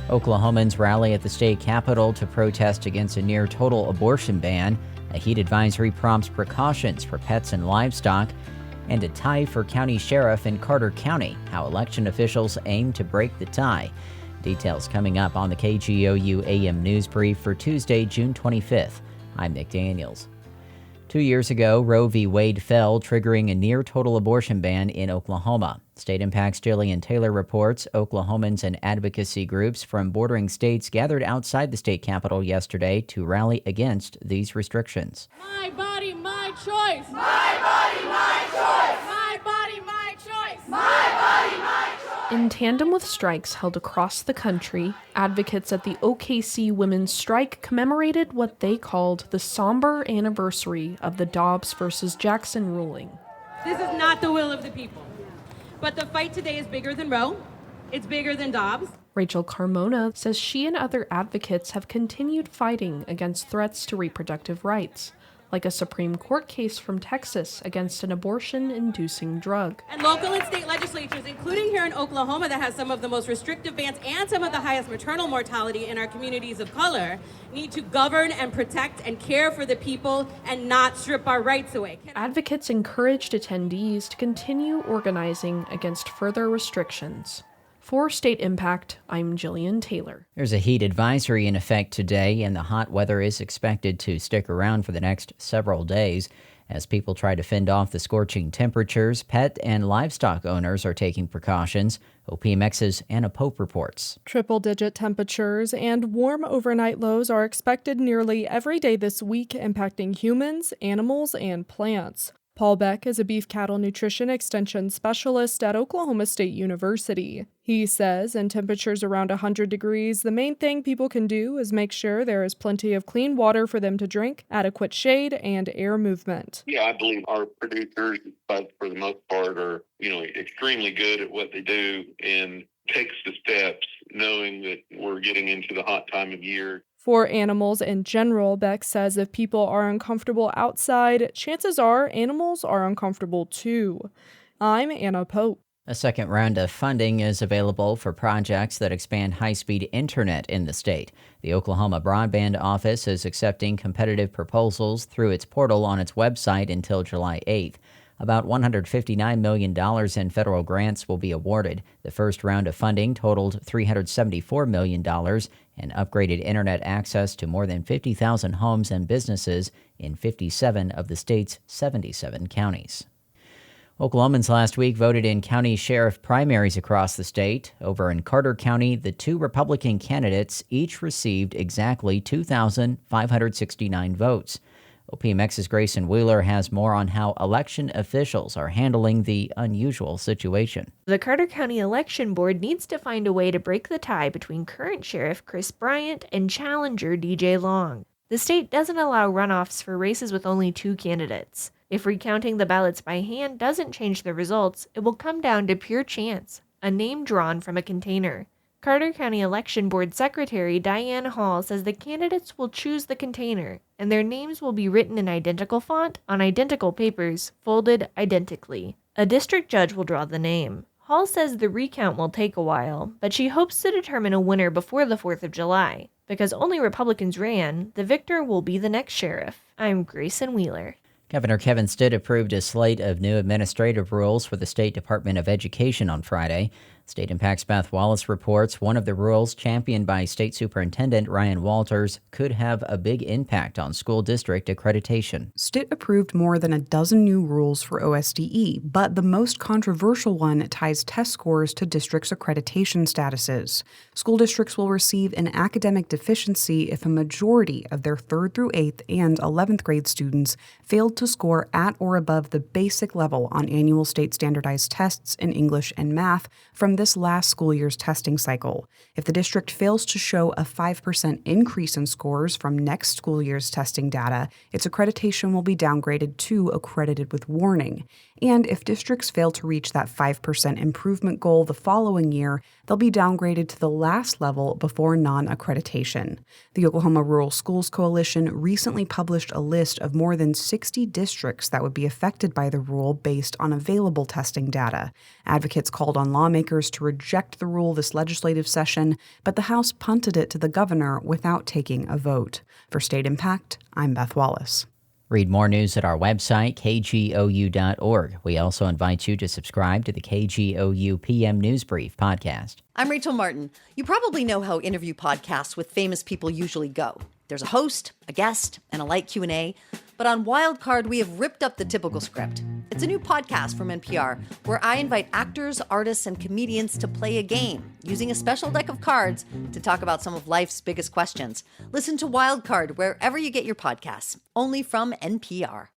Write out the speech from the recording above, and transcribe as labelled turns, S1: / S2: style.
S1: Oklahomans rally at the state capitol to protest against a near-total abortion ban. A heat advisory prompts precautions for pets and livestock. And a tie for county sheriff in Carter County, how election officials aim to break the tie. Details coming up on the KGOU AM NewsBrief for Tuesday, June 25th. I'm Nick Daniels. 2 years ago, Roe v. Wade fell, triggering a near-total abortion ban in Oklahoma. State Impact's Jillian Taylor reports Oklahomans and advocacy groups from bordering states gathered outside the state capitol yesterday to rally against these restrictions.
S2: My body, my choice. My body, my choice. My body, my choice. My body, my choice.
S3: In tandem with strikes held across the country, advocates at the OKC Women's Strike commemorated what they called the somber anniversary of the Dobbs versus Jackson ruling.
S2: This is not the will of the people. But the fight today is bigger than Roe. It's bigger than Dobbs.
S3: Rachel Carmona says she and other advocates have continued fighting against threats to reproductive rights, like a Supreme Court case from Texas against an abortion-inducing drug.
S2: And local and state legislatures, including here in Oklahoma that has some of the most restrictive bans and some of the highest maternal mortality in our communities of color, need to govern and protect and care for the people and not strip our rights away.
S3: Advocates encouraged attendees to continue organizing against further restrictions. For State Impact, I'm Jillian Taylor.
S1: There's a heat advisory in effect today, and the hot weather is expected to stick around for the next several days. As people try to fend off the scorching temperatures, pet and livestock owners are taking precautions. OPMX's Anna Pope reports.
S4: Triple-digit temperatures and warm overnight lows are expected nearly every day this week, impacting humans, animals, and plants. Paul Beck is a beef cattle nutrition extension specialist at Oklahoma State University. He says in temperatures around 100 degrees, the main thing people can do is make sure there is plenty of clean water for them to drink, adequate shade, and air movement.
S5: Yeah, I believe our producers, but for the most part, are extremely good at what they do and takes the steps knowing that we're getting into the hot time of year.
S4: For animals in general, Beck says if people are uncomfortable outside, chances are animals are uncomfortable too. I'm Anna Pope.
S1: A second round of funding is available for projects that expand high-speed internet in the state. The Oklahoma Broadband Office is accepting competitive proposals through its portal on its website until July 8th. About $159 million in federal grants will be awarded. The first round of funding totaled $374 million and upgraded internet access to more than 50,000 homes and businesses in 57 of the state's 77 counties. Oklahomans last week voted in county sheriff primaries across the state. Over in Carter County, the two Republican candidates each received exactly 2,569 votes. OPMX's Grayson Wheeler has more on how election officials are handling the unusual situation.
S6: The Carter County Election Board needs to find a way to break the tie between current Sheriff Chris Bryant and challenger DJ Long. The state doesn't allow runoffs for races with only two candidates. If recounting the ballots by hand doesn't change the results, it will come down to pure chance, a name drawn from a container. Carter County Election Board Secretary Diane Hall says the candidates will choose the container, and their names will be written in identical font on identical papers, folded identically. A district judge will draw the name. Hall says the recount will take a while, but she hopes to determine a winner before the 4th of July. Because only Republicans ran, the victor will be the next sheriff. I'm Grayson Wheeler.
S1: Governor Kevin Stitt approved a slate of new administrative rules for the State Department of Education on Friday. State Impact's Beth Wallace reports one of the rules championed by State Superintendent Ryan Walters could have a big impact on school district accreditation.
S7: Stitt approved more than a dozen new rules for OSDE, but the most controversial one ties test scores to districts' accreditation statuses. School districts will receive an academic deficiency if a majority of their 3rd through 8th and 11th grade students failed to score at or above the basic level on annual state standardized tests in English and math from this last school year's testing cycle. If the district fails to show a 5% increase in scores from next school year's testing data, its accreditation will be downgraded to accredited with warning. And if districts fail to reach that 5% improvement goal the following year, they'll be downgraded to the last level before non-accreditation. The Oklahoma Rural Schools Coalition recently published a list of more than 60 districts that would be affected by the rule based on available testing data. Advocates called on lawmakers Congress to reject the rule this legislative session, but the House punted it to the governor without taking a vote. For State Impact, I'm Beth Wallace.
S1: Read more news at our website, kgou.org. We also invite you to subscribe to the KGOU PM NewsBrief podcast.
S8: I'm Rachel Martin. You probably know how interview podcasts with famous people usually go. There's a host, a guest, and a light Q&A. But on Wildcard, we have ripped up the typical script. It's a new podcast from NPR where I invite actors, artists, and comedians to play a game using a special deck of cards to talk about some of life's biggest questions. Listen to Wildcard wherever you get your podcasts, only from NPR.